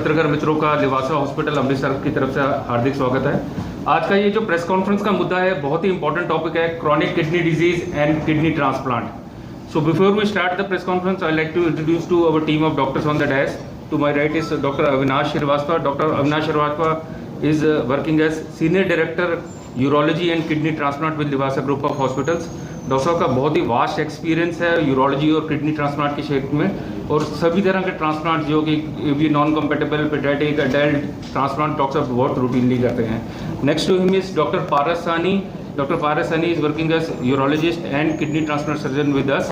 पत्रकार मित्रों का लिवासा हॉस्पिटल अमृतसर की तरफ से हार्दिक स्वागत है। आज का ये जो प्रेस कॉन्फ्रेंस का मुद्दा है बहुत ही इंपॉर्टेंट टॉपिक है, chronic kidney disease and kidney transplant. So before we start the press conference I like to introduce to our team of doctors on the desk. To my right is doctor Avinash Srivastava. Doctor Avinash Srivastava is working as senior director urology and kidney transplant with Livasa group of hospitals. Doctor साहब का बहुत ही vast experience है urology और kidney transplant के क्षेत्र में, और सभी तरह के ट्रांसप्लांट जो कि भी non compatible paediatric adult transplant doctor साहब बहुत रूटीनली करते हैं। Next to him is doctor Paras Sahni. Dr. Paras Sani is working as urologist and kidney transplant surgeon with us,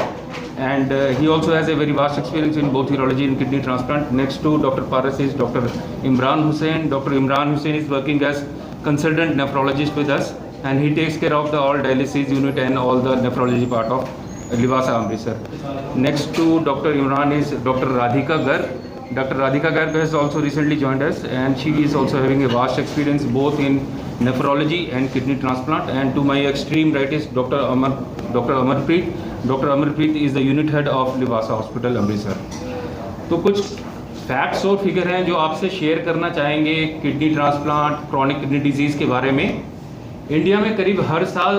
and he also has a very vast experience in both urology and kidney transplant. Next to Dr. Paras is Dr. Imran Hussain. Dr. Imran Hussain is working as consultant nephrologist with us, and he takes care of the all dialysis unit and all the nephrology part of Liwasa Amritsar. Next to Dr. Imran is Dr. Radhika Garg. Dr. Radhika Garg has also recently joined us, and she is also having a vast experience both in nephrology and kidney transplant. And to my extreme right is Dr. Amarpreet. Dr. Amarpreet is the unit head of Liwasa Hospital Amritsar. तो कुछ facts और figure हैं जो आपसे share करना चाहेंगे kidney transplant, chronic kidney disease के बारे में। इंडिया में करीब हर साल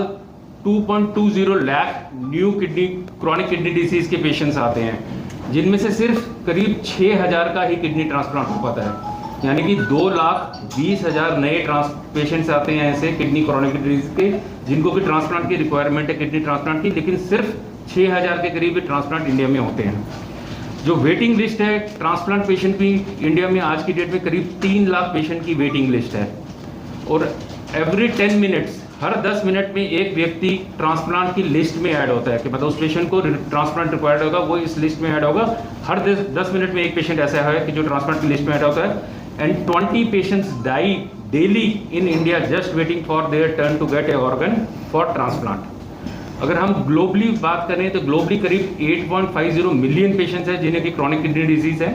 2.20 lakh new chronic kidney disease के पेशेंट्स आते हैं, जिनमें से सिर्फ करीब 6,000 का ही किडनी ट्रांसप्लांट हो पाता है। यानी कि 2,20,000 नए पेशेंट्स आते हैं ऐसे किडनी क्रॉनिक डिजीज के जिनको कि ट्रांसप्लांट की रिक्वायरमेंट है किडनी ट्रांसप्लांट की, लेकिन सिर्फ 6,000 के करीब ट्रांसप्लांट इंडिया में होते हैं। जो वेटिंग लिस्ट है ट्रांसप्लांट पेशेंट की इंडिया में आज की डेट में करीब 3 लाख पेशेंट की वेटिंग लिस्ट है, और एवरी 10 मिनट्स हर 10 मिनट में एक व्यक्ति ट्रांसप्लांट की लिस्ट में ऐड होता है कि मतलब उस पेशेंट को ट्रांसप्लांट रिक्वायर्ड होगा वो इस लिस्ट में ऐड होगा। हर 10 मिनट में एक पेशेंट ऐसा है कि जो ट्रांसप्लांट की लिस्ट में ऐड होता है। And 20 patients die daily in India just waiting for their turn to get a organ for transplant. अगर हम ग्लोबली बात करें तो ग्लोबली करीब 8.50 मिलियन पेशेंट्स हैं जिन्हें की क्रॉनिक किडनी डिजीज है,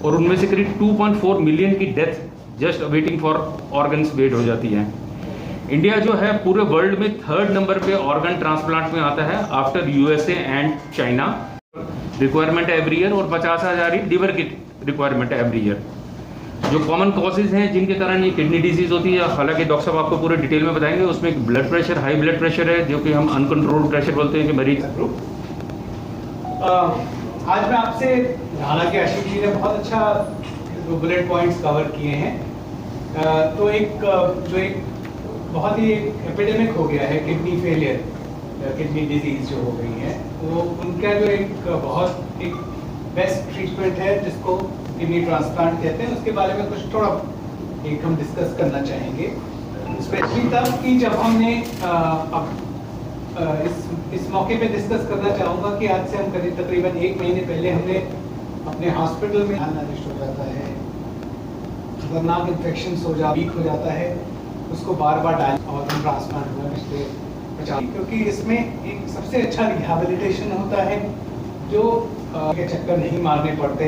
और उनमें से करीब 2.4 मिलियन की death just waiting for organs wait हो जाती है। इंडिया जो है पूरे वर्ल्ड में 3rd नंबर पे ऑर्गन ट्रांसप्लांट में आता है after USA and China. Requirement है एवरी ईयर, और 50,000 ही लिवर की रिक्वायरमेंट है एवरी ईयर। जो कॉमन कॉजेज हैं जिनके कारण ये किडनी डिजीज होती है, हालांकि डॉक्टर साहब आपको पूरे डिटेल में बताएंगे। उसमें एक blood pressure, high blood pressure है जो कि हम अनकंट्रोल्ड प्रेशर बोलते हैं कि मरीज। आज मैं आपसे, हालांकि आशीष जी ने बहुत अच्छा बुलेट पॉइंट्स कवर किए हैं, तो एक बहुत ही एपिडेमिक हो गया है किडनी फेलियर, किडनी डिजीज जो हो गई है, तो उनका जो एक बेस्ट ट्रीटमेंट है जिसको किडनी ट्रांसप्लांट कहते हैं, उसके बारे में कुछ थोड़ा हम डिस्कस करना चाहेंगे। स्पेशली तब कि जब हमने इस मौके पे डिस्कस करना चाहूँगा कि आज से हम तकरीबन 1 महीने पहले हमने अपने हॉस्पिटल में नष्ट हो जाता है, खतरनाक इन्फेक्शन वीक हो जाता है, उसको बार बार ऑर्गन ट्रांसप्लांट हुआ पिछले 50, क्योंकि इसमें एक सबसे अच्छा रिहैबिलिटेशन होता है जो के चक्कर नहीं मारने पड़ते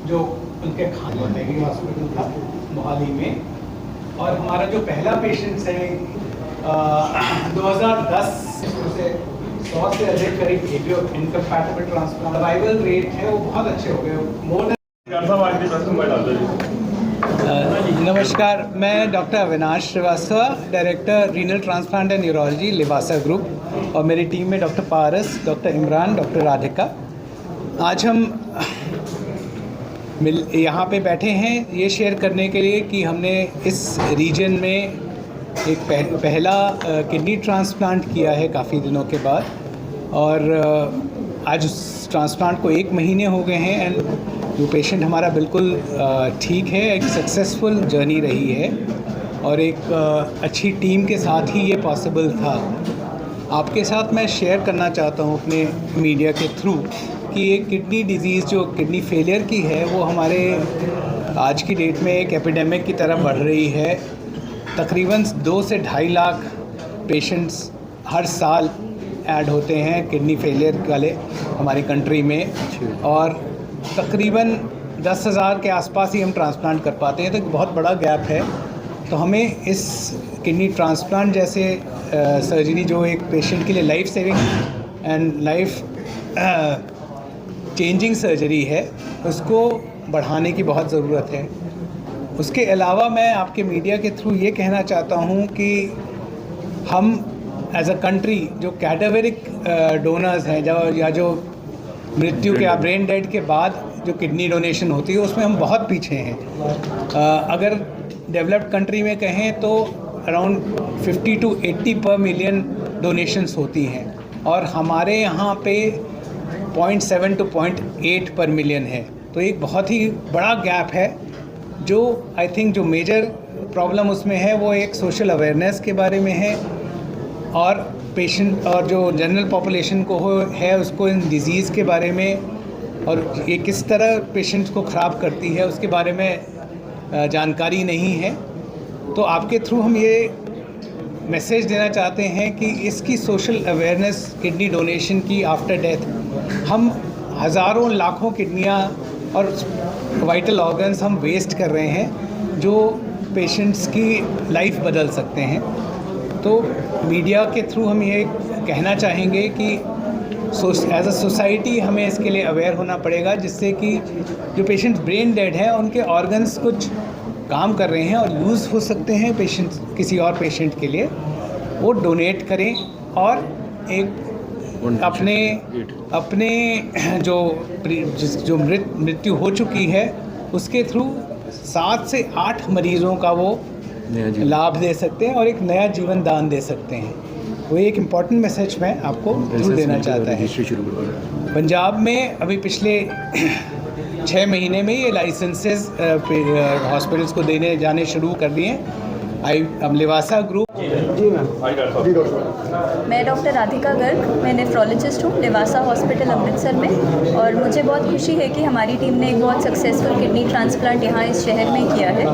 जो उनके खाने में हॉस्पिटल था मोहाली में। और हमारा जो पहला पेशेंट्स है 2010 से 100 से अधिक करीब जो इनकम्पैटिबल ट्रांसप्लांट सर्वाइवल रेट है वो बहुत अच्छे हो गए, मोर देन। नमस्कार, मैं doctor Avinash Srivastava, director renal transplant and neurology Livasa group, और मेरी टीम में doctor Paras, doctor Imran, doctor Radhika. आज हम यहाँ पे बैठे हैं ये शेयर करने के लिए कि हमने इस रीजन में एक पहला किडनी ट्रांसप्लांट किया है काफ़ी दिनों के बाद, और आज उस ट्रांसप्लांट को 1 महीने हो गए हैं, एंड जो पेशेंट हमारा बिल्कुल ठीक है। एक सक्सेसफुल जर्नी रही है, और एक अच्छी टीम के साथ ही ये पॉसिबल था। आपके साथ मैं शेयर करना चाहता हूँ अपने मीडिया के थ्रू कि एक किडनी डिजीज़ जो किडनी फेलियर की है वो हमारे आज की डेट में एक एपिडेमिक की तरह बढ़ रही है। तकरीबन 2 से 2.5 लाख पेशेंट्स हर साल ऐड होते हैं किडनी फेलियर वाले हमारी कंट्री में, और तकरीबन 10,000 के आसपास ही हम ट्रांसप्लांट कर पाते हैं, तो बहुत बड़ा गैप है। तो हमें इस किडनी ट्रांसप्लांट जैसे सर्जरी जो एक पेशेंट के लिए life saving and life changing surgery है, उसको बढ़ाने की बहुत ज़रूरत है। उसके अलावा मैं आपके मीडिया के थ्रू ये कहना चाहता हूँ कि हम एज अ कंट्री जो कैडावेरिक डोनर्स हैं जो मृत्यु के ब्रेन डेड के बाद जो किडनी डोनेशन होती है उसमें हम बहुत पीछे हैं। अगर डेवलप्ड कंट्री में कहें तो अराउंड 50 to 80 पर मिलियन डोनेशंस होती हैं और हमारे यहाँ पे 0.7 to 0.8 पर मिलियन है। तो एक बहुत ही बड़ा गैप है। जो आई थिंक जो मेजर प्रॉब्लम उसमें है वो एक सोशल अवेयरनेस के बारे में है और पेशेंट और जो जनरल पॉपुलेशन को है उसको इन डिज़ीज़ के बारे में और ये किस तरह पेशेंट्स को ख़राब करती है उसके बारे में जानकारी नहीं है। तो आपके थ्रू हम ये मैसेज देना चाहते हैं कि इसकी सोशल अवेयरनेस किडनी डोनेशन की आफ्टर डेथ हम हज़ारों लाखों किडनियाँ और वाइटल ऑर्गन्स हम वेस्ट कर रहे हैं जो पेशेंट्स की लाइफ बदल सकते हैं। तो मीडिया के थ्रू हम ये कहना चाहेंगे कि एज अ सोसाइटी हमें इसके लिए अवेयर होना पड़ेगा जिससे कि जो पेशेंट्स ब्रेन डेड हैं उनके ऑर्गन्स कुछ काम कर रहे हैं और यूज़ हो सकते हैं पेशेंट्स किसी और पेशेंट के लिए, वो डोनेट करें और एक अपने जो मृत्यु हो चुकी है उसके थ्रू 7 से 8 मरीज़ों का वो लाभ दे सकते हैं और एक नया जीवन दान दे सकते हैं। वो एक इम्पॉर्टेंट मैसेज मैं आपको जरूर देना चाहता है। पंजाब में अभी पिछले 6 महीने में ये लाइसेंसेस हॉस्पिटल्स को देने जाने शुरू कर दिए हैं। लेवासा ग्रुप मैं डॉक्टर राधिका गर्ग, मैं नेफ्रोलॉजिस्ट हूँ लेवासा हॉस्पिटल अमृतसर में और मुझे बहुत खुशी है कि हमारी टीम ने एक बहुत सक्सेसफुल किडनी ट्रांसप्लांट यहाँ इस शहर में किया है।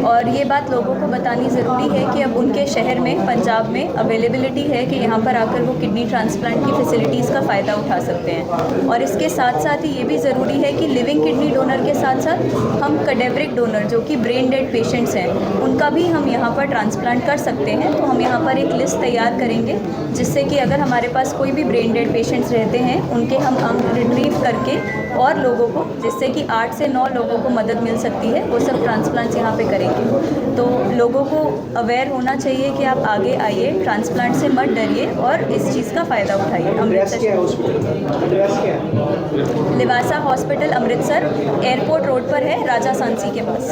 और ये बात लोगों को बतानी ज़रूरी है कि अब उनके शहर में पंजाब में अवेलेबिलिटी है कि यहाँ पर आकर वो किडनी ट्रांसप्लांट की फैसिलिटीज़ का फ़ायदा उठा सकते हैं। और इसके साथ साथ ही ये भी ज़रूरी है कि लिविंग किडनी डोनर के साथ साथ हम कैडेवरिक डोनर जो कि ब्रेन डेड पेशेंट्स हैं उनका भी हम यहाँ पर ट्रांसप्लांट कर सकते हैं। तो हम यहाँ पर एक लिस्ट तैयार करेंगे जिससे कि अगर हमारे पास कोई भी ब्रेन डेड पेशेंट्स रहते हैं उनके हम अंग रिट्रीव करके और लोगों को जिससे कि 8 से 9 लोगों को मदद मिल सकती है वो सब ट्रांसप्लांट्स यहाँ पे करेंगे। तो लोगों को अवेयर होना चाहिए कि आप आगे आइए, ट्रांसप्लांट से मत डरिए और इस चीज़ का फ़ायदा उठाइए। लेवासा हॉस्पिटल अमृतसर एयरपोर्ट रोड पर है, राजा सांसी के पास।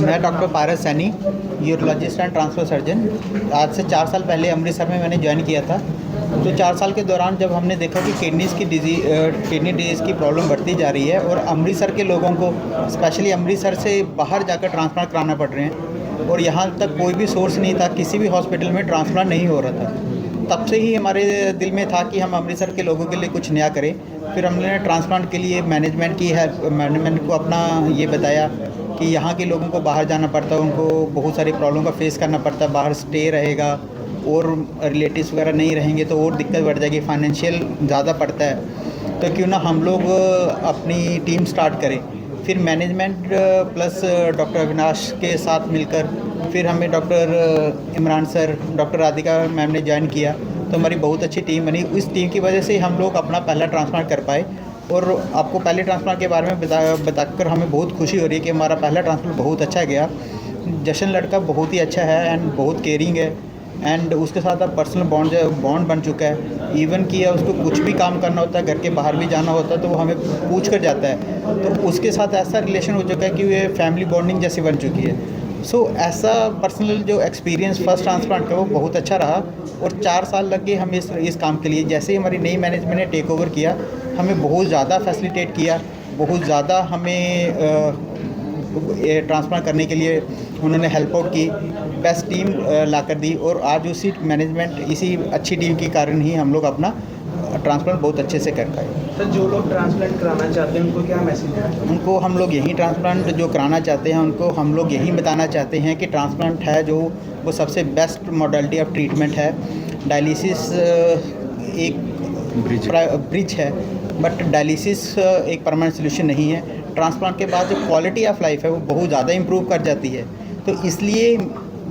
मैं doctor Paras Saini, urologist and transfer surgeon. आज से 4 साल पहले अमृतसर में मैंने ज्वाइन किया था। तो 4 साल के दौरान जब हमने देखा कि किडनी डिजीज़ की प्रॉब्लम बढ़ती जा रही है और अमृतसर के लोगों को स्पेशली अमृतसर से बाहर जाकर ट्रांसप्लांट कराना पड़ रहे हैं और यहाँ तक कोई भी सोर्स नहीं था, किसी भी हॉस्पिटल में ट्रांसप्लांट नहीं हो रहा था। तब से ही हमारे दिल में था कि हम अमृतसर के लोगों के लिए कुछ नया करें। फिर हमने ट्रांसप्लांट के लिए मैनेजमेंट को अपना ये बताया कि यहाँ के लोगों को बाहर जाना पड़ता है, उनको बहुत सारी प्रॉब्लम का फेस करना पड़ता है, बाहर स्टे रहेगा और रिलेटिव्स वगैरह नहीं रहेंगे तो और दिक्कत बढ़ जाएगी, फाइनेंशियल ज़्यादा पड़ता है। तो क्यों ना हम लोग अपनी टीम स्टार्ट करें। फिर मैनेजमेंट प्लस डॉक्टर अविनाश के साथ मिलकर फिर हमें doctor Imran sir, doctor Radhika ma'am ने ज्वाइन किया तो हमारी बहुत अच्छी टीम बनी। इस टीम की वजह से हम लोग अपना पहला ट्रांसप्लांट कर पाए और आपको पहले ट्रांसप्लांट के बारे में बताकर हमें बहुत खुशी हो रही है कि हमारा पहला ट्रांसप्लांट बहुत अच्छा गया। जशन लड़का बहुत ही अच्छा है एंड बहुत केयरिंग है एंड उसके साथ अब पर्सनल बॉन्ड बन चुका है। इवन कि उसको कुछ भी काम करना होता है, घर के बाहर भी जाना होता है तो वो हमें पूछ कर जाता है। तो उसके साथ ऐसा रिलेशन हो चुका है कि ये फैमिली बॉन्डिंग जैसी बन चुकी है। ऐसा पर्सनल जो एक्सपीरियंस फर्स्ट ट्रांसप्लांट का वो बहुत अच्छा रहा और 4 साल लग गए हमें इस काम के लिए। जैसे ही हमारी नई मैनेजमेंट ने टेक ओवर किया हमें बहुत ज़्यादा फैसिलिटेट किया, बहुत ज़्यादा हमें ट्रांसप्लांट करने के लिए उन्होंने हेल्प आउट की, बेस्ट टीम ला कर दी और आज उसी मैनेजमेंट इसी अच्छी टीम के कारण ही हम लोग अपना ट्रांसप्लांट बहुत अच्छे से कर पाए। सर, जो लोग ट्रांसप्लांट कराना चाहते हैं उनको क्या मैसेज है? उनको हम लोग यही ट्रांसप्लांट जो कराना चाहते हैं उनको हम लोग यही बताना चाहते हैं कि ट्रांसप्लांट है जो वो सबसे बेस्ट मॉडलिटी ऑफ ट्रीटमेंट है। डायलिसिस एक ब्रिज है बट डायलिसिस एक परमानेंट सोल्यूशन नहीं है। ट्रांसप्लांट के बाद जो क्वालिटी ऑफ लाइफ है वो बहुत ज़्यादा इम्प्रूव कर जाती है। तो इसलिए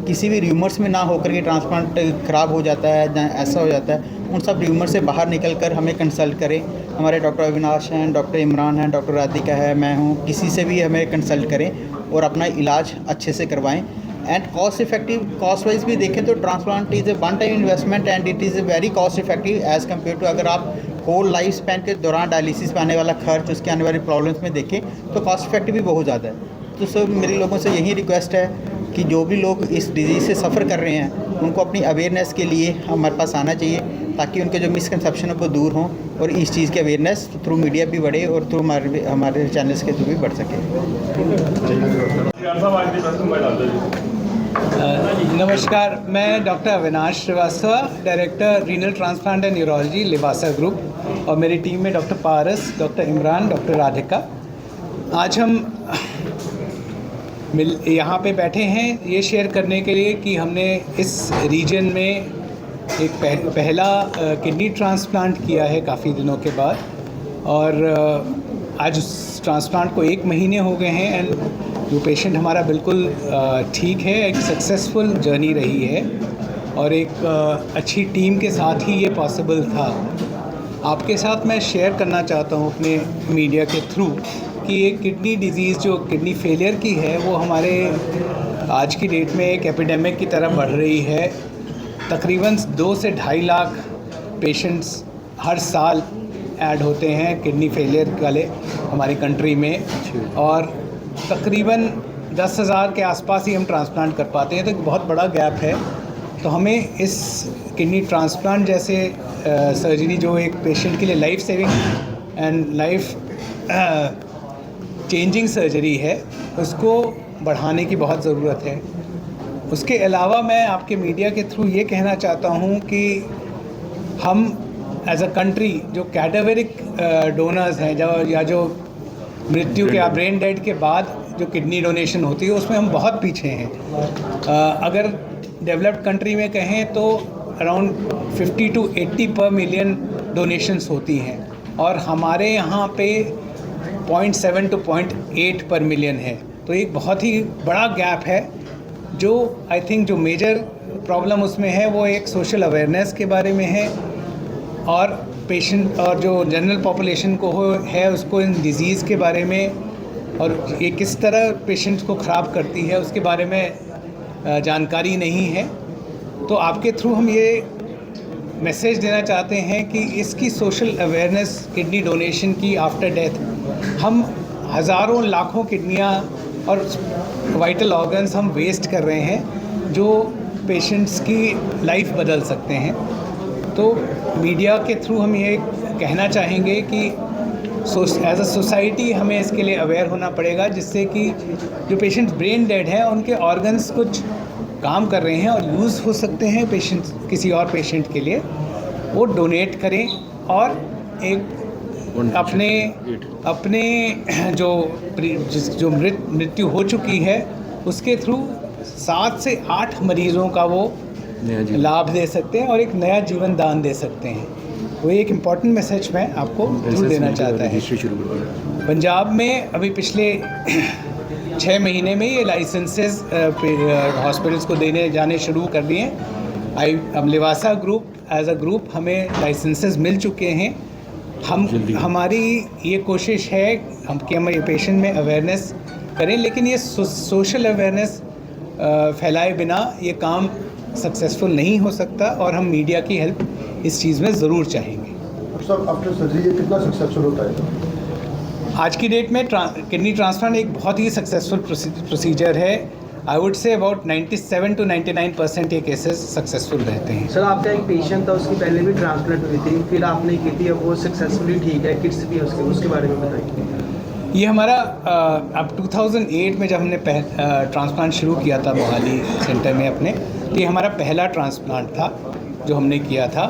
किसी भी र्यूमर्स में ना होकर के ट्रांसप्लांट ख़राब हो जाता है या ऐसा हो जाता है, उन सब र्यूमर से बाहर निकल कर हमें कंसल्ट करें। हमारे डॉक्टर अविनाश हैं, डॉक्टर इमरान हैं, डॉक्टर राधिका है, मैं हूँ, किसी से भी हमें कंसल्ट करें और अपना इलाज अच्छे से करवाएं। And cost effective, cost wise भी देखें तो transplant is a one time investment and it is a very cost effective as compare to अगर आप होल लाइफ स्पैन के दौरान डायलिसिस में आने वाला खर्च, उसके आने वाली प्रॉब्लम्स में देखें तो कॉस्ट इफेक्टिव भी बहुत ज़्यादा है। तो सब मेरे लोगों से यही रिक्वेस्ट है कि जो भी लोग इस डिजीज़ से सफ़र कर रहे हैं उनको अपनी अवेयरनेस के लिए हमारे पास आना चाहिए, ताकि उनके जो मिसकंसेप्शन है वो दूर हों और इस चीज़ की अवेयरनेस थ्रू मीडिया भी बढ़े और थ्रू हमारे चैनल्स के थ्रू भी बढ़ सके। नमस्कार, मैं doctor Avinash Srivastava, director renal transplant and neurology Livasa group, और मेरी टीम में doctor Paras, doctor Imran, doctor Radhika. आज हम यहाँ पे बैठे हैं ये शेयर करने के लिए कि हमने इस रीजन में एक पहला किडनी ट्रांसप्लांट किया है काफ़ी दिनों के बाद, और आज उस ट्रांसप्लांट को 1 महीने हो गए हैं एंड जो पेशेंट हमारा बिल्कुल ठीक है। एक सक्सेसफुल जर्नी रही है और एक अच्छी टीम के साथ ही ये पॉसिबल था। आपके साथ मैं शेयर करना चाहता हूँ अपने मीडिया के थ्रू कि ये किडनी डिजीज़ जो किडनी फेलियर की है वो हमारे आज की डेट में एक एपिडेमिक की तरह बढ़ रही है। तकरीबन 2 से 2.5 लाख पेशेंट्स हर साल ऐड होते हैं किडनी फेलियर वाले हमारी कंट्री में, और तकरीबन 10,000 के आसपास ही हम ट्रांसप्लांट कर पाते हैं, तो एक बहुत बड़ा गैप है। तो हमें इस किडनी ट्रांसप्लांट जैसे सर्जरी जो एक पेशेंट के लिए life saving and life changing surgery है, उसको बढ़ाने की बहुत ज़रूरत है। उसके अलावा मैं आपके मीडिया के थ्रू ये कहना चाहता हूँ कि हम एज अ कंट्री जो कैडावेरिक डोनर्स हैं जो मृत्यु के ब्रेन डेड के बाद जो किडनी डोनेशन होती है उसमें हम बहुत पीछे हैं। अगर डेवलप्ड कंट्री में कहें तो अराउंड 50 to 80 पर मिलियन डोनेशंस होती हैं, और हमारे यहाँ पे 0.7 to 0.8 पर मिलियन है। तो एक बहुत ही बड़ा गैप है। जो आई थिंक जो मेजर प्रॉब्लम उसमें है वो एक सोशल अवेयरनेस के बारे में है, और पेशेंट और जो जनरल पॉपुलेशन को है उसको इन डिज़ीज़ के बारे में और ये किस तरह पेशेंट्स को ख़राब करती है उसके बारे में जानकारी नहीं है। तो आपके थ्रू हम ये मैसेज देना चाहते हैं कि इसकी सोशल अवेयरनेस किडनी डोनेशन की आफ्टर डेथ हम हज़ारों लाखों किडनियाँ और वाइटल ऑर्गन्स हम वेस्ट कर रहे हैं जो पेशेंट्स की लाइफ बदल सकते हैं। तो मीडिया के थ्रू हम ये कहना चाहेंगे कि एज अ सोसाइटी हमें इसके लिए अवेयर होना पड़ेगा, जिससे कि जो पेशेंट्स ब्रेन डेड हैं उनके ऑर्गन्स कुछ काम कर रहे हैं और यूज़ हो सकते हैं पेशेंट्स किसी और पेशेंट के लिए, वो डोनेट करें और एक अपने जो मृत्यु हो चुकी है उसके थ्रू 7 से 8 मरीज़ों का वो लाभ दे सकते हैं और एक नया जीवन दान दे सकते हैं। वो एक इम्पॉर्टेंट मैसेज मैं आपको जरूर देना चाहता है। पंजाब में अभी पिछले 6 महीने में ये लाइसेंसेस हॉस्पिटल्स को देने जाने शुरू कर दिए हैं। अब Livasa group as a group हमें लाइसेंसेस मिल चुके हैं। हमारी ये कोशिश है कि हम ये पेशेंट में अवेयरनेस करें, लेकिन ये सोशल अवेयरनेस फैलाए बिना ये काम सक्सेसफुल नहीं हो सकता, और हम मीडिया की हेल्प इस चीज़ में ज़रूर चाहेंगे। सर, आफ्टर सर्जरी ये कितना सक्सेसफुल होता है? आज की डेट में किडनी ट्रांसप्लांट एक बहुत ही सक्सेसफुल प्रोसीजर है। I would say about 97 to 99% ये केसेस सक्सेसफुल रहते हैं। सर, आपका एक पेशेंट था, उसकी पहले भी ट्रांसप्लांट हुई थी, फिर आपने की थी, अब वो सक्सेसफुली ठीक है, किड्स भी है उसके बारे में बताइए। ये हमारा अब 2008 में जब हमने ट्रांसप्लांट शुरू किया था मोहाली सेंटर में अपने, तो ये हमारा पहला ट्रांसप्लांट था जो हमने किया था।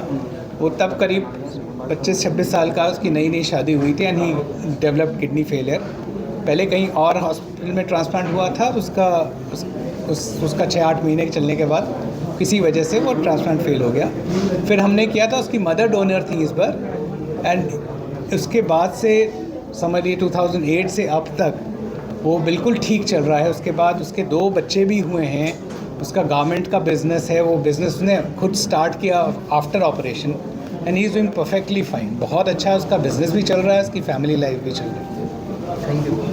वो तब करीब 25-26 साल का, उसकी नई शादी हुई थी and he developed kidney failure. पहले कहीं और हॉस्पिटल में ट्रांसप्लांट हुआ था, उसका 6-8 महीने के चलने के बाद किसी वजह से वो ट्रांसप्लांट फेल हो गया। फिर हमने किया था, उसकी मदर डोनर थी इस बार, एंड उसके बाद से समझ लीजिए 2008 से अब तक वो बिल्कुल ठीक चल रहा है। उसके बाद उसके 2 बच्चे भी हुए हैं। उसका गारमेंट का बिज़नेस है, वो बिज़नेस उसने खुद स्टार्ट किया after operation, and he is doing perfectly fine. बहुत अच्छा उसका बिजनेस भी चल रहा है, उसकी फैमिली लाइफ भी चल रही है। Thank you.